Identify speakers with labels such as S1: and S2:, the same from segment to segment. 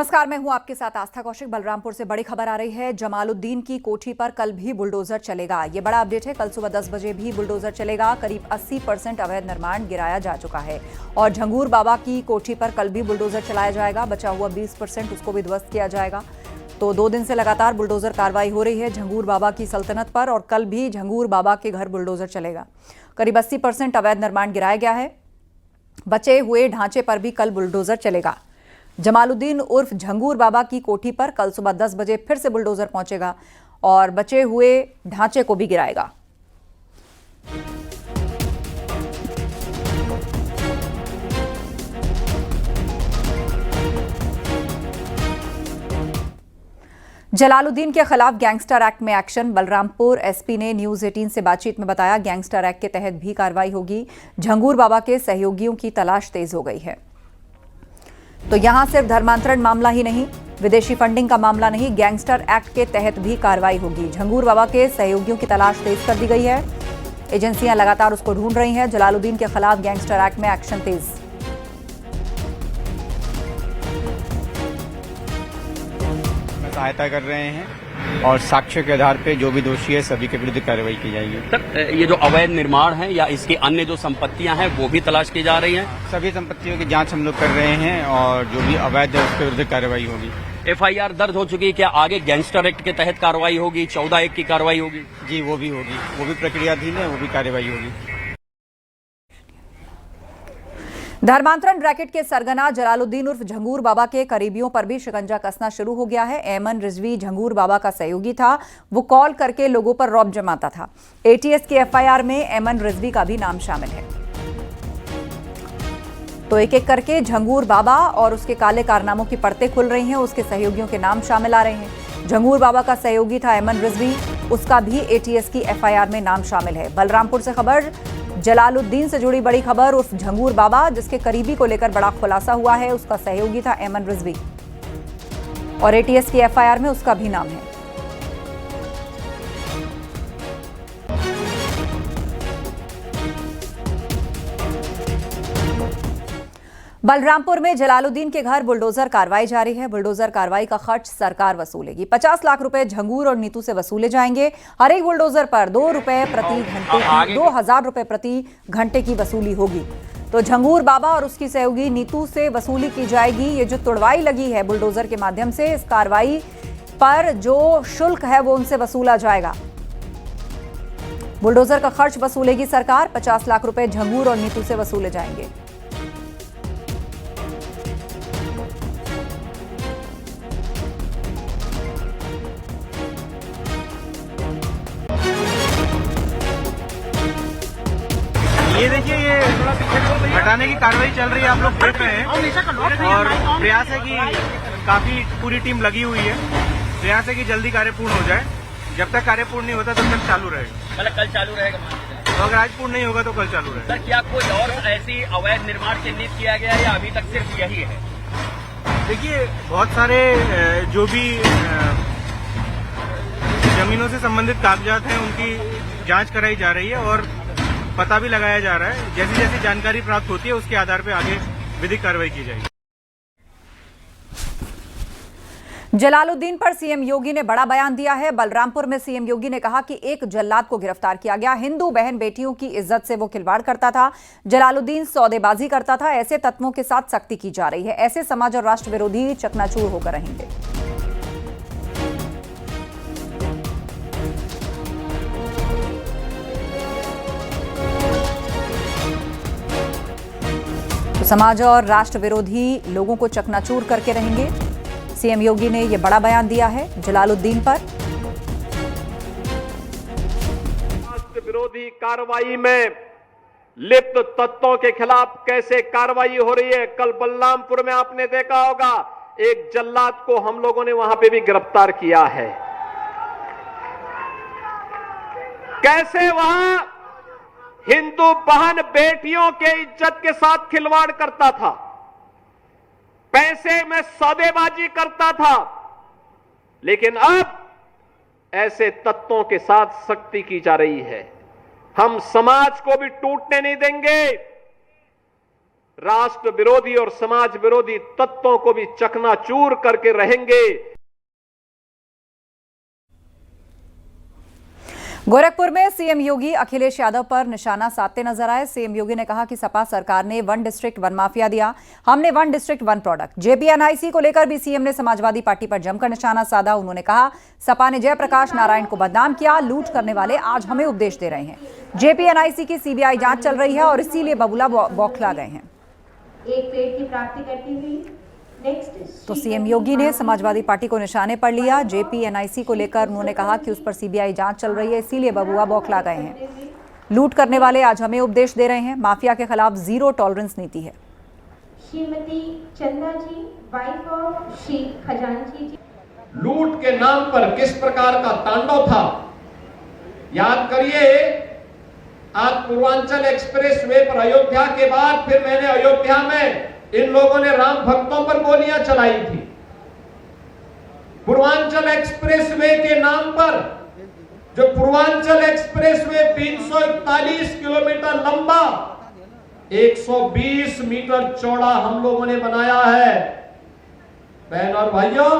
S1: नमस्कार, मैं हूं आपके साथ आस्था कौशिक। बलरामपुर से बड़ी खबर आ रही है। जमालुद्दीन की कोठी पर कल भी बुलडोजर चलेगा। ये बड़ा अपडेट है। कल सुबह 10 बजे भी बुलडोजर चलेगा। करीब 80% अवैध निर्माण गिराया जा चुका है और झंगूर बाबा की कोठी पर कल भी बुलडोजर चलाया जाएगा। बचा हुआ 20% उसको भी ध्वस्त किया जाएगा। तो 2 दिन से लगातार बुलडोजर कार्रवाई हो रही है झंगूर बाबा की सल्तनत पर और कल भी झंगूर बाबा के घर बुलडोजर चलेगा। करीब 80% अवैध निर्माण गिराया गया है। बचे हुए ढांचे पर भी कल बुलडोजर चलेगा। जमालुद्दीन उर्फ झंगूर बाबा की कोठी पर कल सुबह 10 बजे फिर से बुलडोजर पहुंचेगा और बचे हुए ढांचे को भी गिराएगा। जलालुद्दीन के खिलाफ गैंगस्टर एक्ट में एक्शन। बलरामपुर एसपी ने न्यूज 18 से बातचीत में बताया, गैंगस्टर एक्ट के तहत भी कार्रवाई होगी। झंगूर बाबा के सहयोगियों की तलाश तेज हो गई है। तो यहां सिर्फ धर्मांतरण मामला ही नहीं, विदेशी फंडिंग का मामला नहीं, गैंगस्टर एक्ट के तहत भी कार्रवाई होगी। झंगूर बाबा के सहयोगियों की तलाश तेज कर दी गई है। एजेंसियां लगातार उसको ढूंढ रही हैं। जलालुद्दीन के खिलाफ गैंगस्टर एक्ट में एक्शन तेज।
S2: सहायता कर रहे हैं और साक्ष्य के आधार पे जो भी दोषी है सभी के विरुद्ध कार्रवाई की जाएगी।
S3: सर, ये जो अवैध निर्माण है या इसकी अन्य जो संपत्तियां हैं वो भी तलाश की जा रही हैं।
S2: सभी संपत्तियों की जांच हम लोग कर रहे हैं और जो भी अवैध है उसके विरुद्ध कार्रवाई होगी।
S3: एफआईआर दर्ज हो चुकी है, क्या आगे गैंगस्टर एक्ट के तहत कार्रवाई होगी, 14 एक्ट की कार्रवाई होगी?
S2: जी वो भी होगी, वो भी प्रक्रियाधीन है, वो भी कार्रवाई होगी।
S1: धर्मांतरण रैकेट के सरगना जलालुद्दीन उर्फ झंगूर बाबा के करीबियों पर भी शिकंजा कसना शुरू हो गया है। एमन रिजवी झंगूर बाबा का सहयोगी था। वो कॉल करके लोगों पर रौब जमाता था। एटीएस की एफआईआर में एमन रिजवी का भी नाम शामिल है। तो एक एक करके झंगूर बाबा और उसके काले कारनामों की परतें खुल रही हैं। उसके सहयोगियों के नाम शामिल आ रहे हैं। झंगूर बाबा का सहयोगी था एमन रिजवी, उसका भी एटीएस की एफआईआर में नाम शामिल है। बलरामपुर से खबर, जलालुद्दीन से जुड़ी बड़ी खबर। उर्फ झंगूर बाबा जिसके करीबी को लेकर बड़ा खुलासा हुआ है, उसका सहयोगी था एमन रिजवी और एटीएस की एफआईआर में उसका भी नाम है। बलरामपुर में जलालुद्दीन के घर बुलडोजर कार्रवाई जारी है। बुलडोजर कार्रवाई का खर्च सरकार वसूलेगी। 50 लाख रुपए झंगूर और नीतू से वसूले जाएंगे। हर एक बुलडोजर पर 2 रुपए प्रति घंटे की 2000 रुपए प्रति घंटे की वसूली होगी। तो झंगूर बाबा और उसकी सहयोगी नीतू से वसूली की जाएगी। ये जो तुड़वाई लगी है बुलडोजर के माध्यम से, इस कार्रवाई पर जो शुल्क है वो उनसे वसूला जाएगा। बुलडोजर का खर्च वसूलेगी सरकार। 50 लाख रुपए झंगूर और नीतू से वसूले जाएंगे।
S2: ये देखिए, ये हटाने की कार्रवाई चल रही है, आप लोग देख रहे हैं और प्रयास है कि काफी पूरी टीम लगी हुई है। प्रयास है कि जल्दी कार्य पूर्ण हो जाए। जब तक कार्य पूर्ण नहीं होता तब तक चालू रहेगा।
S3: मतलब कल चालू रहेगा?
S2: तो अगर आज पूर्ण नहीं होगा तो कल चालू रहेगा।
S3: सर, क्या कोई और ऐसी अवैध निर्माण चिन्हित किया गया है या अभी तक सिर्फ यही है?
S2: देखिए, बहुत सारे जो भी जमीनों से संबंधित कागजात हैं उनकी जांच कराई जा रही है और पता भी लगाया जा रहा है। जैसी जैसी जानकारी प्राप्त होती है उसके आधार पर आगे विधिक कार्रवाई की जाएगी।
S1: जलालुद्दीन पर सीएम योगी ने बड़ा बयान दिया है। बलरामपुर में सीएम योगी ने कहा कि एक जल्लाद को गिरफ्तार किया गया। हिंदू बहन बेटियों की इज्जत से वो खिलवाड़ करता था। जलालुद्दीन सौदेबाजी करता था। ऐसे तत्वों के साथ सख्ती की जा रही है। ऐसे समाज और राष्ट्र विरोधी चकनाचूर होकर रहेंगे। तो समाज और राष्ट्र विरोधी लोगों को चकनाचूर करके रहेंगे। सीएम योगी ने यह बड़ा बयान दिया है जलालुद्दीन पर।
S4: राष्ट्र विरोधी कार्रवाई में लिप्त तत्वों के खिलाफ कैसे कार्रवाई हो रही है। कल बलरामपुर में आपने देखा होगा, एक जल्लाद को हम लोगों ने वहां पे भी गिरफ्तार किया है। कैसे वहां हिंदू बहन बेटियों के इज्जत के साथ खिलवाड़ करता था, पैसे में सौदेबाजी करता था। लेकिन अब ऐसे तत्वों के साथ सख्ती की जा रही है। हम समाज को भी टूटने नहीं देंगे, राष्ट्र विरोधी और समाज विरोधी तत्वों को भी चकनाचूर करके रहेंगे।
S1: गोरखपुर में सीएम योगी अखिलेश यादव पर निशाना साधते नजर आए। सीएम योगी ने कहा कि सपा सरकार ने वन डिस्ट्रिक्ट वन माफिया दिया, हमने one district one product. JPNIC को लेकर भी सीएम ने समाजवादी पार्टी पर जमकर निशाना साधा। उन्होंने कहा सपा ने जयप्रकाश नारायण को बदनाम किया, लूट करने वाले आज हमें उपदेश दे रहे हैं। जेपीएनआईसी की सीबीआई जांच चल रही है और इसीलिए बबूला बौखला गए हैं।
S5: एक पेड़ की प्राप्ति करती हुई
S1: तो सीएम योगी ने समाजवादी पार्टी को निशाने पर लिया। जेपीएनआईसी को लेकर उन्होंने कहा कि उस पर सीबीआई जांच चल रही है, इसीलिए बबुआ बौखला गए हैं। लूट करने वाले आज हमें उपदेश दे रहे हैं। माफिया के खिलाफ जीरो टॉलरेंस नीति है।
S5: श्रीमती चंदा जी, वाइफ ऑफ श्री खजांची जी।
S4: लूट के नाम पर किस प्रकार का तांडव था याद करिए। आज पूर्वांचल एक्सप्रेस वे पर अयोध्या के बाद फिर मैंने अयोध्या में इन लोगों ने राम भक्तों पर गोलियां चलाई थी। पूर्वांचल एक्सप्रेस वे के नाम पर जो पूर्वांचल एक्सप्रेस वे 341 किलोमीटर लंबा 120 मीटर चौड़ा हम लोगों ने बनाया है। बहन और भाइयों,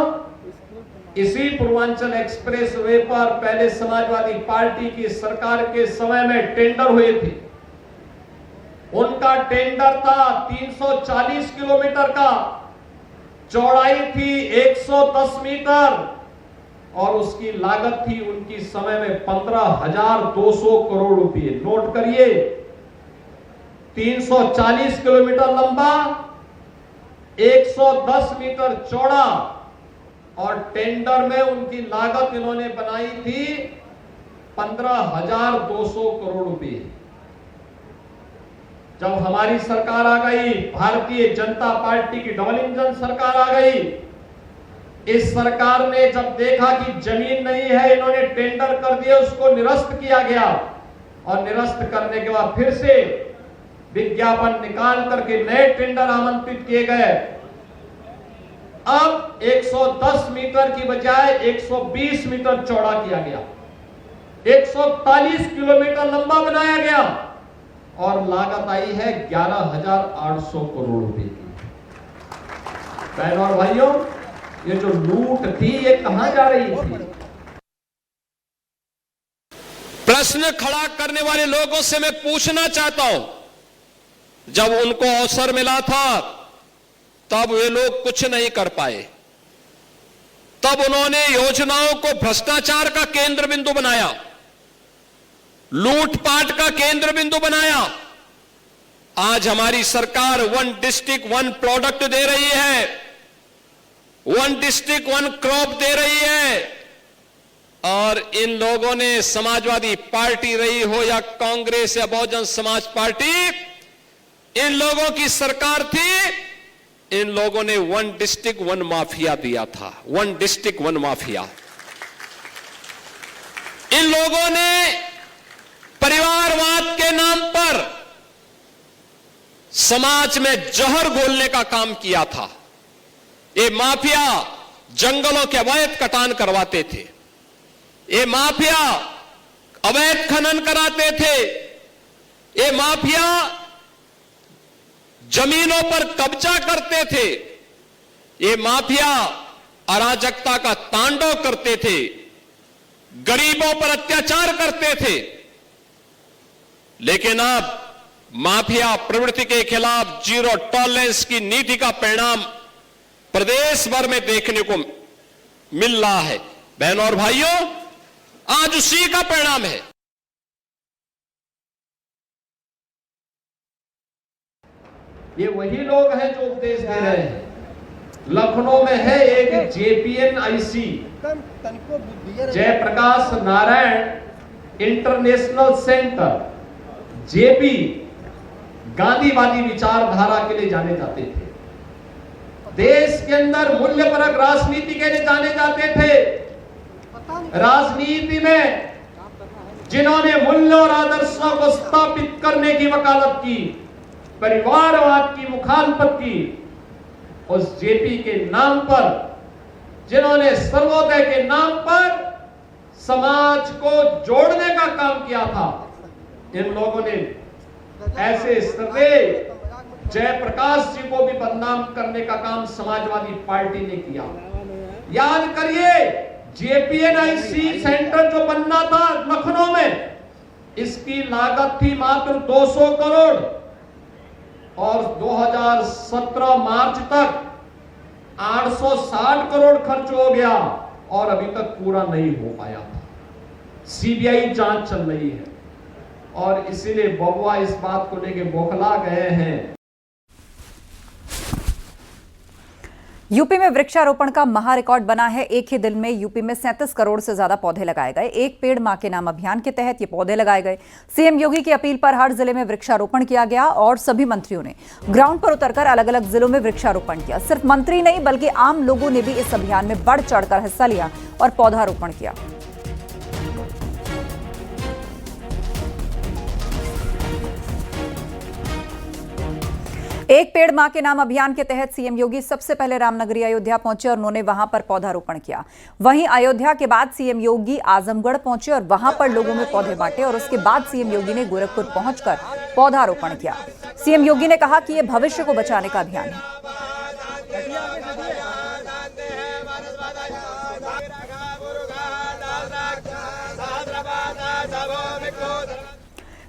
S4: इसी पूर्वांचल एक्सप्रेस वे पर पहले समाजवादी पार्टी की सरकार के समय में टेंडर हुए थे। उनका टेंडर था 340 किलोमीटर का, चौड़ाई थी 110 मीटर और उसकी लागत थी उनकी समय में 15,200 करोड़ रुपए। नोट करिए, 340 किलोमीटर लंबा, 110 मीटर चौड़ा और टेंडर में उनकी लागत इन्होंने बनाई थी 15,200 करोड़ रुपए। जब हमारी सरकार आ गई, भारतीय जनता पार्टी की डबल इंजन सरकार आ गई, इस सरकार ने जब देखा कि जमीन नहीं है, इन्होंने टेंडर कर दिया, उसको निरस्त किया गया और निरस्त करने के बाद फिर से विज्ञापन निकाल करके नए टेंडर आमंत्रित किए गए। अब 110 मीटर की बजाय 120 मीटर चौड़ा किया गया, 140 किलोमीटर लंबा बनाया गया और लागत आई है 11,800 करोड़ रुपए की। बहनों और भाइयों, ये जो लूट थी ये कहां जा रही थी?
S6: प्रश्न खड़ा करने वाले लोगों से मैं पूछना चाहता हूं, जब उनको अवसर मिला था तब वे लोग कुछ नहीं कर पाए। तब उन्होंने योजनाओं को भ्रष्टाचार का केंद्र बिंदु बनाया, लूटपाट का केंद्र बिंदु बनाया। आज हमारी सरकार वन डिस्ट्रिक्ट वन प्रोडक्ट दे रही है, वन डिस्ट्रिक्ट वन क्रॉप दे रही है। और इन लोगों ने, समाजवादी पार्टी रही हो या कांग्रेस या बहुजन समाज पार्टी, इन लोगों की सरकार थी, इन लोगों ने वन डिस्ट्रिक्ट वन माफिया दिया था। One district one mafia. इन लोगों ने परिवारवाद के नाम पर समाज में जहर घोलने का काम किया था। ये माफिया जंगलों के अवैध कटान करवाते थे, ये माफिया अवैध खनन कराते थे, ये माफिया जमीनों पर कब्जा करते थे, ये माफिया अराजकता का तांडव करते थे, गरीबों पर अत्याचार करते थे। लेकिन अब माफिया प्रवृत्ति के खिलाफ जीरो टॉलरेंस की नीति का परिणाम प्रदेश भर में देखने को मिल रहा है। बहनों और भाइयों, आज उसी का परिणाम है।
S4: ये वही लोग हैं जो उपदेश दे रहे हैं। लखनऊ में है एक JPNIC, Jayaprakash Narayan international centre, JP, गांधीवादी विचारधारा के लिए जाने जाते थे। देश के अंदर मूल्यपरक राजनीति के लिए जाने जाते थे। राजनीति में जिन्होंने मूल्य और आदर्शों को स्थापित करने की वकालत की, परिवारवाद की मुखालफत की, उस जेपी के नाम पर, जिन्होंने सर्वोदय के नाम पर समाज को जोड़ने का काम किया था, इन लोगों ने ऐसे सर्वे जयप्रकाश जी को भी बदनाम करने का काम समाजवादी पार्टी ने किया। याद करिए, जेपीएनआईसी सेंटर जो बनना था लखनऊ में, इसकी लागत थी मात्र 200 करोड़ और 2017 मार्च तक 860 करोड़ खर्च हो गया और अभी तक पूरा नहीं हो पाया था। सीबीआई जांच चल रही है और इसीलिए बबुआ इस बात को लेकर बौखला गए हैं।
S1: यूपी में वृक्षारोपण का महा रिकॉर्ड बना है। एक ही दिन में यूपी में 37 करोड़ से ज्यादा पौधे लगाए गए। एक पेड़ मां के नाम अभियान के तहत ये पौधे लगाए गए। सीएम योगी की अपील पर हर जिले में वृक्षारोपण किया गया और सभी मंत्रियों ने ग्राउंड पर उतरकर अलग अलग जिलों में वृक्षारोपण किया। सिर्फ मंत्री नहीं बल्कि आम लोगों ने भी इस अभियान में बढ़ चढ़कर हिस्सा लिया और पौधारोपण किया। एक पेड़ मां के नाम अभियान के तहत सीएम योगी सबसे पहले रामनगरी अयोध्या पहुंचे और उन्होंने वहां पर पौधारोपण किया। वहीं अयोध्या के बाद सीएम योगी आजमगढ़ पहुंचे और वहां पर लोगों में पौधे बांटे और उसके बाद सीएम योगी ने गोरखपुर पहुंचकर पौधारोपण किया। सीएम योगी ने कहा कि यह भविष्य को बचाने का अभियान है।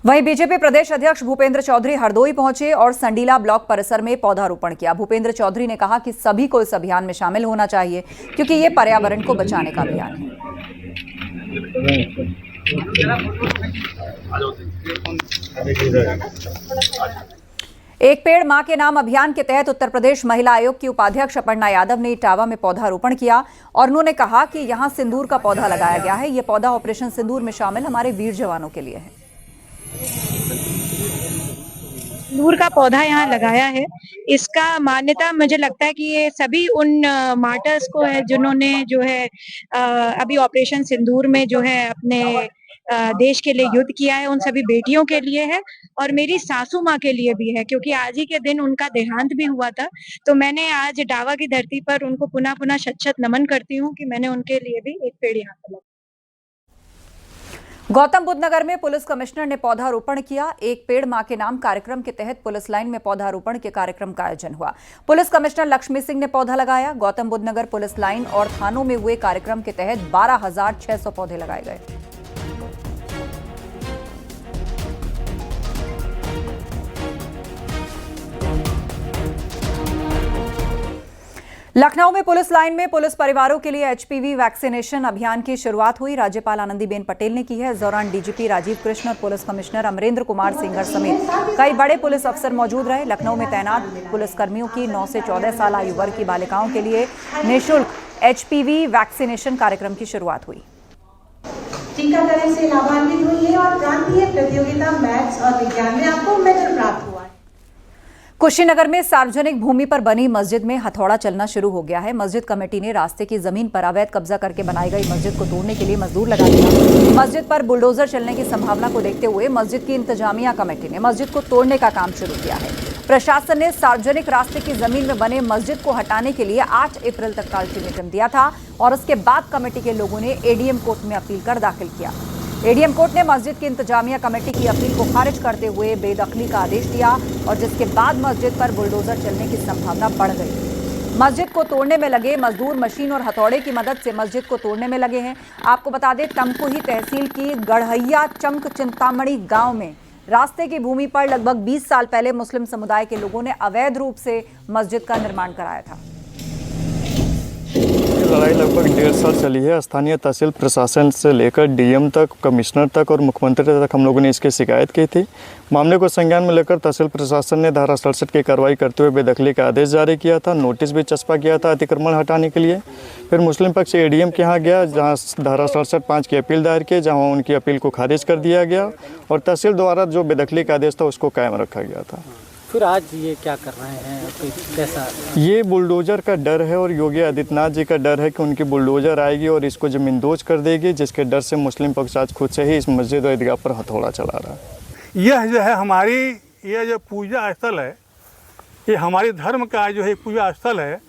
S1: वहीं बीजेपी प्रदेश अध्यक्ष भूपेंद्र चौधरी हरदोई पहुंचे और संडीला ब्लॉक परिसर में पौधारोपण किया। भूपेंद्र चौधरी ने कहा कि सभी को इस अभियान में शामिल होना चाहिए क्योंकि ये पर्यावरण को बचाने का अभियान है। एक पेड़ मां के नाम अभियान के तहत उत्तर प्रदेश महिला आयोग की उपाध्यक्ष अपर्णा यादव ने इटावा में पौधारोपण किया और उन्होंने कहा कि यहां सिंदूर का पौधा लगाया गया है। यह पौधा ऑपरेशन सिंदूर में शामिल हमारे वीर जवानों के लिए है।
S7: सिंदूर का पौधा यहाँ लगाया है। इसका मान्यता मुझे लगता है कि ये सभी उन मार्टर्स को है जिन्होंने जो है अभी ऑपरेशन सिंदूर में जो है अपने देश के लिए युद्ध किया है, उन सभी बेटियों के लिए है और मेरी सासू माँ के लिए भी है क्योंकि आज ही के दिन उनका देहांत भी हुआ था। तो मैंने आज इटावा की धरती पर उनको पुनः पुनः शत-शत नमन करती हूँ कि मैंने उनके लिए भी एक पेड़ यहाँ पर लगाया।
S1: गौतम बुद्ध नगर में पुलिस कमिश्नर ने पौधारोपण किया। एक पेड़ मां के नाम कार्यक्रम के तहत पुलिस लाइन में पौधारोपण के कार्यक्रम का आयोजन हुआ। पुलिस कमिश्नर लक्ष्मी सिंह ने पौधा लगाया। गौतम बुद्ध नगर पुलिस लाइन और थानों में हुए कार्यक्रम के तहत 12,600 पौधे लगाए गए। लखनऊ में पुलिस लाइन में पुलिस परिवारों के लिए एचपीवी वैक्सीनेशन अभियान की शुरुआत हुई। राज्यपाल आनंदीबेन पटेल ने की है। इस दौरान डीजीपी राजीव कृष्ण और पुलिस कमिश्नर अमरेंद्र कुमार सिंगर समेत कई बड़े पुलिस अफसर मौजूद रहे। लखनऊ में तैनात पुलिसकर्मियों की 9 से 14 साल आयु वर्ग की बालिकाओं के लिए निःशुल्क एचपीवी वैक्सीनेशन कार्यक्रम की शुरुआत हुई।
S8: टीकाकरण से लाभान्वित हुई है और प्रांतीय प्रतियोगिता मैथ्स और विज्ञान में आपको मेडल प्राप्त हुआ है।
S1: कुशीनगर में सार्वजनिक भूमि पर बनी मस्जिद में हथौड़ा चलना शुरू हो गया है। मस्जिद कमेटी ने रास्ते की जमीन पर अवैध कब्जा करके बनाई गई मस्जिद को तोड़ने के लिए मजदूर लगा दिया। मस्जिद पर बुलडोजर चलने की संभावना को देखते हुए मस्जिद की इंतजामिया कमेटी ने मस्जिद को तोड़ने का काम शुरू किया है। प्रशासन ने सार्वजनिक रास्ते की जमीन में बने मस्जिद को हटाने के लिए 8 अप्रैल तक का अल्टीमेटम दिया था और उसके बाद कमेटी के लोगों ने एडीएम कोर्ट में अपील कर दाखिल किया। एडीएम कोर्ट ने मस्जिद की इंतजामिया कमेटी की अपील को खारिज करते हुए बेदखली का आदेश दिया और जिसके बाद मस्जिद पर बुलडोजर चलने की संभावना बढ़ गई। मस्जिद को तोड़ने में लगे मजदूर मशीन और हथौड़े की मदद से मस्जिद को तोड़ने में लगे हैं। आपको बता दें, तमकुही तहसील की गढ़हैया चंक चिंतामणि गांव में रास्ते की भूमि पर लगभग 20 साल पहले मुस्लिम समुदाय के लोगों ने अवैध रूप से मस्जिद का निर्माण कराया था।
S9: लड़ाई लगभग 1.5 साल चली है। स्थानीय तहसील प्रशासन से लेकर डीएम तक, कमिश्नर तक और मुख्यमंत्री तक हम लोगों ने इसकी शिकायत की थी। मामले को संज्ञान में लेकर तहसील प्रशासन ने धारा 67 की कार्रवाई करते हुए बेदखली का आदेश जारी किया था। नोटिस भी चस्पा किया था अतिक्रमण हटाने के लिए। फिर मुस्लिम पक्ष एडीएम के यहाँ गया, जहाँ धारा 67(5) की अपील दायर की, जहाँ उनकी अपील को खारिज कर दिया गया और तहसील द्वारा जो बेदखली का आदेश था उसको कायम रखा गया था।
S10: फिर आज ये क्या कर रहे हैं, कैसा?
S9: ये बुलडोजर का डर है और योगी आदित्यनाथ जी का डर है कि उनकी बुलडोजर आएगी और इसको जमींदोज कर देगी, जिसके डर से मुस्लिम पक्ष आज खुद से ही इस मस्जिद और ईदगाह पर हथौड़ा चला रहा है।
S11: यह जो है हमारी ये जो पूजा स्थल है, ये हमारे धर्म का जो है पूजा स्थल है,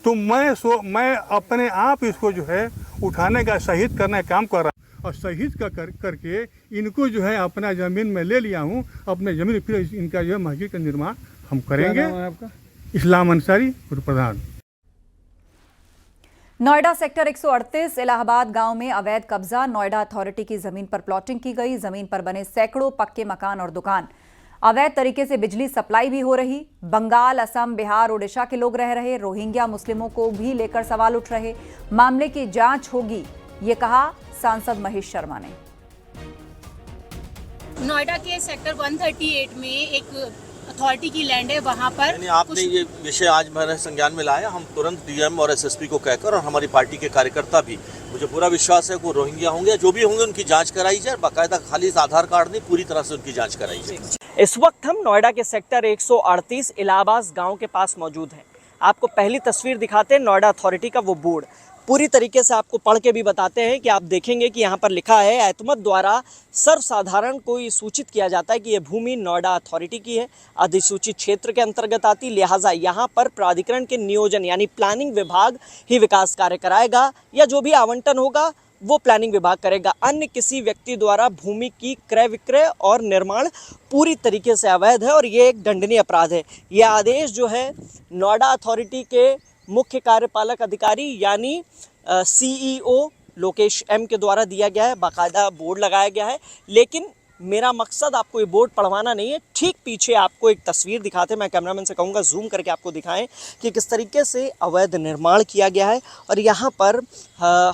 S11: तो मैं अपने आप इसको जो है उठाने का, शहीद करने का काम कर रहा हूँ और शहीद का करके इनको जो है अपना ज़मीन में ले लिया हूँ। अपने ज़मीन फिर इनका जो है मस्जिद का निर्माण हम करेंगे।
S10: क्या नाम है आपका?
S11: इस्लाम अंसारी, पूर्व प्रधान।
S1: नोएडा सेक्टर 138 इलाहाबाद गांव में अवैध कब्जा। नोएडा अथॉरिटी की जमीन पर प्लॉटिंग की गई। जमीन पर बने सैकड़ों पक्के मकान और दुकान। अवैध तरीके से बिजली सप्लाई भी हो रही। बंगाल, असम, बिहार, ओडिशा के लोग रह रहे। रोहिंग्या मुस्लिमों को भी लेकर सवाल उठ रहे। मामले की जांच होगी, ये कहा सांसद महेश शर्मा ने।
S12: नोएडा के सेक्टर 138 में एक अथॉरिटी की लैंड है, वहाँ पर
S13: आपने ये विषय आज मेरे संज्ञान में लाया। हम तुरंत डीएम और एसएसपी को कहकर, और हमारी पार्टी के कार्यकर्ता भी, मुझे पूरा विश्वास है वो रोहिंग्या होंगे, जो भी होंगे उनकी जांच कराई जाए। बाकायदा खाली आधार कार्ड नहीं, पूरी तरह से उनकी जांच कराई जाए।
S14: इस वक्त हम नोएडा के सेक्टर 138 इलाहाबाद गांव के पास मौजूद हैं। आपको पहली तस्वीर दिखाते हैं नोएडा अथॉरिटी का वो बोर्ड। पूरी तरीके से आपको पढ़ के भी बताते हैं कि आप देखेंगे कि यहाँ पर लिखा है, एतमद द्वारा सर्वसाधारण को ये सूचित किया जाता है कि ये भूमि नोएडा अथॉरिटी की है, अधिसूचित क्षेत्र के अंतर्गत आती, लिहाजा यहाँ पर प्राधिकरण के नियोजन यानी प्लानिंग विभाग ही विकास कार्य कराएगा, या जो भी आवंटन होगा वो प्लानिंग विभाग करेगा। अन्य किसी व्यक्ति द्वारा भूमि की क्रय विक्रय और निर्माण पूरी तरीके से अवैध है और ये एक दंडनीय अपराध है। ये आदेश जो है नोएडा अथॉरिटी के मुख्य कार्यपालक अधिकारी यानी CEO लोकेश M के द्वारा दिया गया है। बाकायदा बोर्ड लगाया गया है, लेकिन मेरा मकसद आपको ये बोर्ड पढ़वाना नहीं है। ठीक पीछे आपको एक तस्वीर दिखाते हैं, मैं कैमरामैन से कहूँगा जूम करके आपको दिखाएं कि किस तरीके से अवैध निर्माण किया गया है और यहाँ पर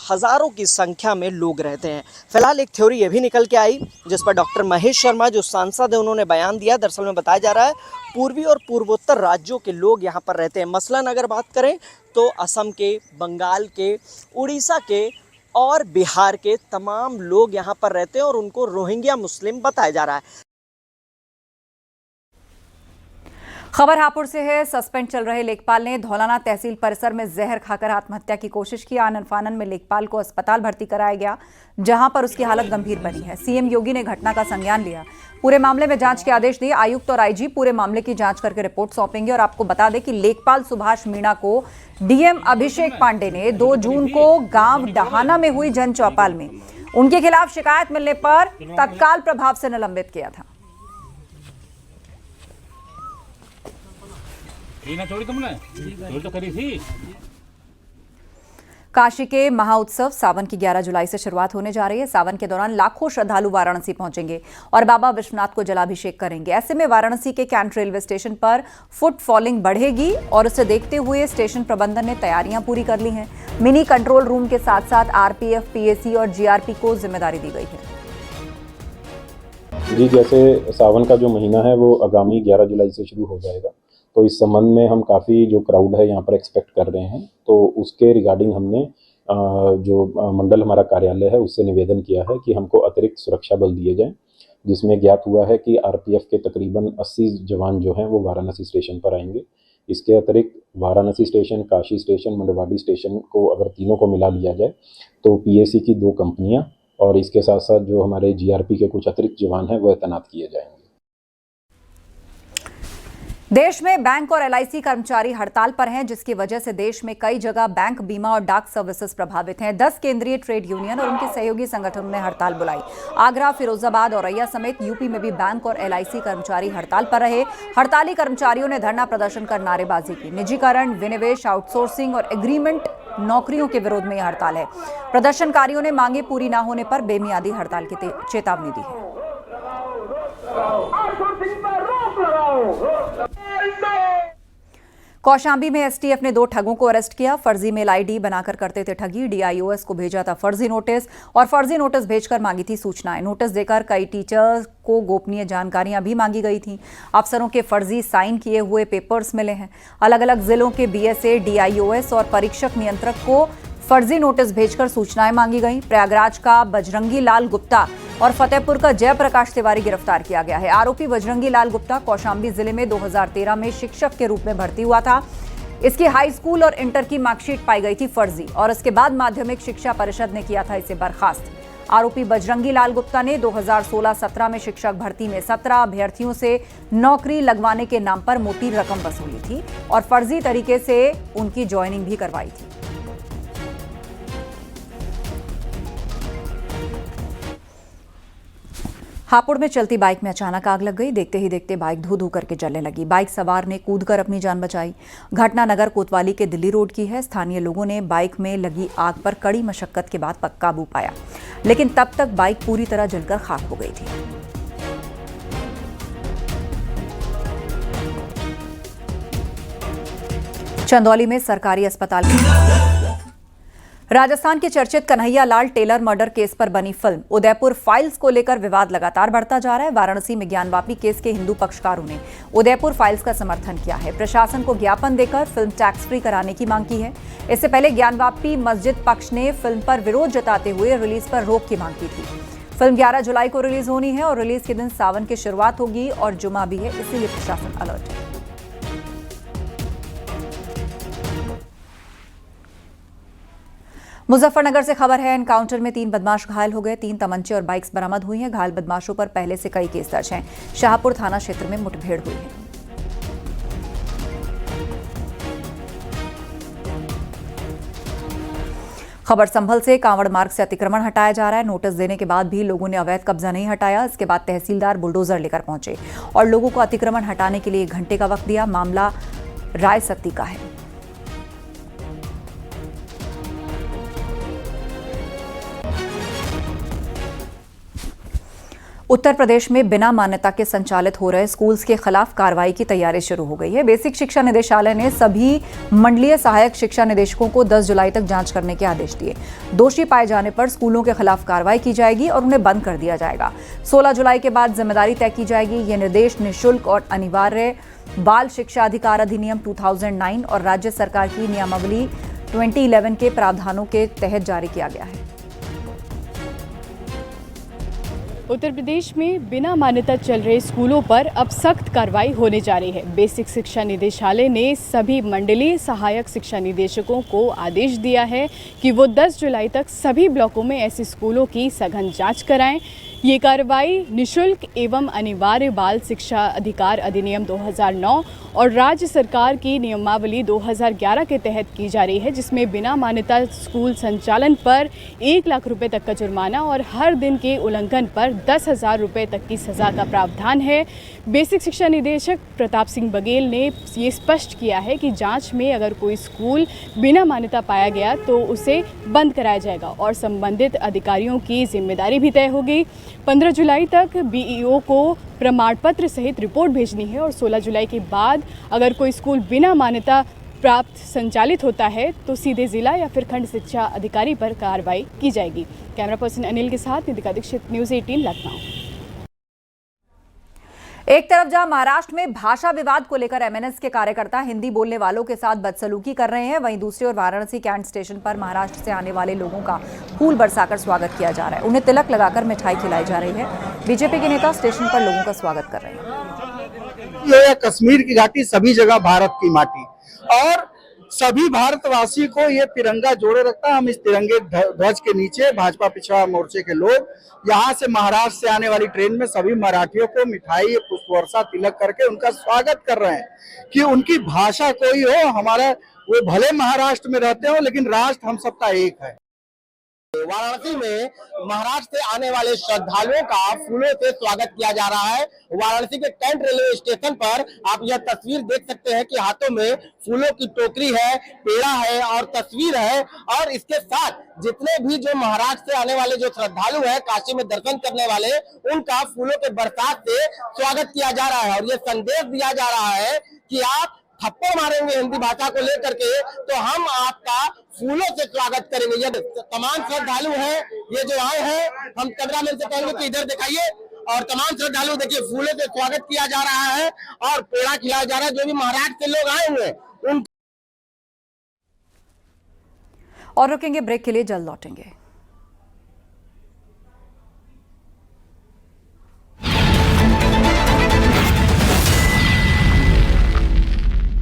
S14: हज़ारों की संख्या में लोग रहते हैं। फिलहाल एक थ्योरी ये भी निकल के आई जिस पर डॉक्टर महेश शर्मा जो सांसद है उन्होंने बयान दिया। दरअसल में बताया जा रहा है पूर्वी और पूर्वोत्तर राज्यों के लोग यहाँ पर रहते हैं। मसलन अगर बात करें तो असम के, बंगाल के, उड़ीसा के और बिहार के तमाम लोग यहाँ पर रहते हैं और उनको रोहिंग्या मुस्लिम बताया जा रहा है।
S1: खबर हापुड़ से है। सस्पेंड चल रहे लेखपाल ने धौलाना तहसील परिसर में जहर खाकर आत्महत्या की कोशिश की। आनन फानन में लेखपाल को अस्पताल भर्ती कराया गया, जहां पर उसकी हालत गंभीर बनी है। सीएम योगी ने घटना का संज्ञान लिया, पूरे मामले में जांच के आदेश दिए। आयुक्त और आईजी पूरे मामले की जांच करके रिपोर्ट सौंपेंगे। और आपको बता दें कि लेखपाल सुभाष मीणा को डीएम अभिषेक पांडे ने 2 जून को गांव डहाना में हुई जन चौपाल में उनके खिलाफ शिकायत मिलने पर तत्काल प्रभाव से निलंबित किया था।
S15: चोरी तुमने चोरी तो करी थी।
S1: काशी के महाउत्सव सावन की 11 जुलाई से शुरुआत होने जा रही है। सावन के दौरान लाखों श्रद्धालु वाराणसी पहुंचेंगे और बाबा विश्वनाथ को जलाभिषेक करेंगे। ऐसे में वाराणसी के कैंट रेलवे स्टेशन पर फुटफॉलिंग बढ़ेगी और उसे देखते हुए स्टेशन प्रबंधन ने तैयारियां पूरी कर ली हैं। मिनी कंट्रोल रूम के साथ साथ आरपीएफ, पीएसी और जीआरपी को जिम्मेदारी दी गई है।
S16: जी, जैसे सावन का जो महीना है वो आगामी 11 जुलाई से शुरू हो जाएगा, तो इस संबंध में हम काफ़ी जो क्राउड है यहाँ पर एक्सपेक्ट कर रहे हैं, तो उसके रिगार्डिंग हमने जो मंडल हमारा कार्यालय है उससे निवेदन किया है कि हमको अतिरिक्त सुरक्षा बल दिए जाएं, जिसमें ज्ञात हुआ है कि आरपीएफ के तकरीबन 80 जवान जो हैं वो वाराणसी स्टेशन पर आएंगे। इसके अतिरिक्त Varanasi station, Kashi station, Manduadih station को अगर तीनों को मिला लिया जाए तो पीएसी की 2 कंपनियाँ और इसके साथ साथ जो हमारे जीआरपी के कुछ अतिरिक्त जवान हैं वह तैनात किए जाएंगे।
S1: देश में बैंक और एलआईसी कर्मचारी हड़ताल पर हैं, जिसकी वजह से देश में कई जगह बैंक, बीमा और डाक सर्विसेज प्रभावित हैं। 10 केंद्रीय ट्रेड यूनियन और उनके सहयोगी संगठनों ने हड़ताल बुलाई। आगरा, फिरोजाबाद, औरैया समेत यूपी में भी बैंक और एलआईसी कर्मचारी हड़ताल पर रहे। हड़ताली कर्मचारियों ने धरना प्रदर्शन कर नारेबाजी की। निजीकरण, विनिवेश, आउटसोर्सिंग और एग्रीमेंट नौकरियों के विरोध में यह हड़ताल है। प्रदर्शनकारियों ने मांगे पूरी न होने पर बेमियादी हड़ताल की चेतावनी दी है। कौशांबी में एसटीएफ ने 2 ठगों को अरेस्ट किया। फर्जी मेल आईडी बनाकर करते थे ठगी। डीआईओएस को भेजा था फर्जी नोटिस और फर्जी नोटिस भेजकर मांगी थी सूचनाएं। नोटिस देकर कई टीचर्स को गोपनीय जानकारियां भी मांगी गई थी। अफसरों के फर्जी साइन किए हुए पेपर्स मिले हैं। अलग अलग जिलों के बीएसए, डीआईओएस और परीक्षक नियंत्रक को फर्जी नोटिस भेजकर सूचनाएं मांगी गई। प्रयागराज का बजरंगी लाल गुप्ता और फतेहपुर का जयप्रकाश तिवारी गिरफ्तार किया गया है। आरोपी बजरंगी लाल गुप्ता कौशांबी जिले में 2013 में शिक्षक के रूप में भर्ती हुआ था। इसकी हाई स्कूल और इंटर की मार्कशीट पाई गई थी फर्जी और इसके बाद माध्यमिक शिक्षा परिषद ने किया था इसे बर्खास्त। आरोपी बजरंगी लाल गुप्ता ने 2016-17 में शिक्षक भर्ती में 17 अभ्यर्थियों से नौकरी लगवाने के नाम पर मोटी रकम वसूली थी और फर्जी तरीके से उनकी ज्वाइनिंग भी करवाई थी। हापुड़ में चलती बाइक में अचानक आग लग गई। देखते ही देखते बाइक धू धू करके जलने लगी। बाइक सवार ने कूदकर अपनी जान बचाई। घटना नगर कोतवाली के दिल्ली रोड की है। स्थानीय लोगों ने बाइक में लगी आग पर कड़ी मशक्कत के बाद काबू पाया, लेकिन तब तक बाइक पूरी तरह जलकर खाक हो गई थी। चंदौली में सरकारी अस्पताल राजस्थान के चर्चित Kanhaiya Lal Taylor murder case पर बनी फिल्म उदयपुर फाइल्स को लेकर विवाद लगातार बढ़ता जा रहा है। वाराणसी में ज्ञानवापी केस के हिंदू पक्षकारों ने उदयपुर फाइल्स का समर्थन किया है। प्रशासन को ज्ञापन देकर फिल्म टैक्स फ्री कराने की मांग की है। इससे पहले ज्ञानवापी मस्जिद पक्ष ने फिल्म पर विरोध जताते हुए रिलीज पर रोक की मांग की थी। फिल्म 11 जुलाई को रिलीज होनी है और रिलीज के दिन सावन की शुरुआत होगी और जुमा भी है, इसीलिए प्रशासन अलर्ट है। मुजफ्फरनगर से खबर है, एनकाउंटर में 3 बदमाश घायल हो गए। 3 तमंचे और बाइक्स बरामद हुई हैं। घायल बदमाशों पर पहले से कई केस दर्ज हैं। शाहपुर थाना क्षेत्र में मुठभेड़ हुई है। खबर संभल से कांवड़ मार्ग से अतिक्रमण हटाया जा रहा है। नोटिस देने के बाद भी लोगों ने अवैध कब्जा नहीं हटाया। इसके बाद तहसीलदार बुलडोजर लेकर पहुंचे और लोगों को अतिक्रमण हटाने के लिए 1 घंटे का वक्त दिया। मामला राय सत्ती का है। उत्तर प्रदेश में बिना मान्यता के संचालित हो रहे स्कूल्स के खिलाफ कार्रवाई की तैयारी शुरू हो गई है। बेसिक शिक्षा निदेशालय ने सभी मंडलीय सहायक शिक्षा निदेशकों को 10 जुलाई तक जांच करने के आदेश दिए। दोषी पाए जाने पर स्कूलों के खिलाफ कार्रवाई की जाएगी और उन्हें बंद कर दिया जाएगा। 16 जुलाई के बाद जिम्मेदारी तय की जाएगी। ये निर्देश निःशुल्क और अनिवार्य बाल शिक्षा अधिकार अधिनियम 2009 और राज्य सरकार की नियमावली 2011 के प्रावधानों के तहत जारी किया गया है।
S17: उत्तर प्रदेश में बिना मान्यता चल रहे स्कूलों पर अब सख्त कार्रवाई होने जा रही है। बेसिक शिक्षा निदेशालय ने सभी मंडलीय सहायक शिक्षा निदेशकों को आदेश दिया है कि वो 10 जुलाई तक सभी ब्लॉकों में ऐसे स्कूलों की सघन जांच कराएं। ये कार्रवाई निःशुल्क एवं अनिवार्य बाल शिक्षा अधिकार अधिनियम 2009 और राज्य सरकार की नियमावली 2011 के तहत की जा रही है, जिसमें बिना मान्यता स्कूल संचालन पर 1 लाख रुपए तक का जुर्माना और हर दिन के उल्लंघन पर 10,000 रुपए तक की सज़ा का प्रावधान है। बेसिक शिक्षा निदेशक प्रताप सिंह बघेल ने ये स्पष्ट किया है कि जांच में अगर कोई स्कूल बिना मान्यता पाया गया तो उसे बंद कराया जाएगा और संबंधित अधिकारियों की जिम्मेदारी भी तय होगी। 15 जुलाई तक बीईओ को प्रमाण पत्र सहित रिपोर्ट भेजनी है और 16 जुलाई के बाद अगर कोई स्कूल बिना मान्यता प्राप्त संचालित होता है तो सीधे जिला या फिर खंड शिक्षा अधिकारी पर कार्रवाई की जाएगी। कैमरा पर्सन अनिल के साथ निधिका दीक्षित, न्यूज़ 18 लखनऊ।
S1: एक तरफ जहां महाराष्ट्र में भाषा विवाद को लेकर एमएनएस के कार्यकर्ता हिंदी बोलने वालों के साथ बदसलूकी कर रहे हैं, वहीं दूसरी ओर वाराणसी कैंट स्टेशन पर महाराष्ट्र से आने वाले लोगों का फूल बरसाकर स्वागत किया जा रहा है। उन्हें तिलक लगाकर मिठाई खिलाई जा रही है। बीजेपी के नेता स्टेशन पर लोगों का स्वागत कर रहे हैं।
S18: ये कश्मीर की घाटी, सभी जगह भारत की माटी और सभी भारतवासी को ये तिरंगा जोड़े रखता है। हम इस तिरंगे ध्वज के नीचे भाजपा पिछड़ा मोर्चे के लोग यहाँ से महाराष्ट्र से आने वाली ट्रेन में सभी मराठियों को मिठाई, पुष्पवर्षा, तिलक करके उनका स्वागत कर रहे हैं कि उनकी भाषा कोई हो, हमारा वो भले महाराष्ट्र में रहते हो लेकिन राष्ट्र हम सबका एक है।
S19: वाराणसी में महाराष्ट्र से आने वाले श्रद्धालुओं का फूलों से स्वागत किया जा रहा है। वाराणसी के कैंट रेलवे स्टेशन पर आप यह तस्वीर देख सकते हैं कि हाथों में फूलों की टोकरी है, पेड़ा है और तस्वीर है और इसके साथ जितने भी जो महाराष्ट्र से आने वाले जो श्रद्धालु हैं, काशी में दर्शन करने वाले, उनका फूलों के बरसात से स्वागत किया जा रहा है और ये संदेश दिया जा रहा है कि आप थप्पड़ मारेंगे हिंदी भाषा को लेकर के तो हम आपका फूलों से स्वागत करेंगे। ये तमाम श्रद्धालु हैं, ये जो आए हैं, हम कैमरामैन से कहेंगे कि इधर दिखाइए और तमाम श्रद्धालु देखिए फूलों से स्वागत किया जा रहा है और पेड़ा खिलाया जा रहा है। जो भी महाराष्ट्र से लोग आए हुए
S1: और रुकेंगे ब्रेक के लिए, जल्द लौटेंगे।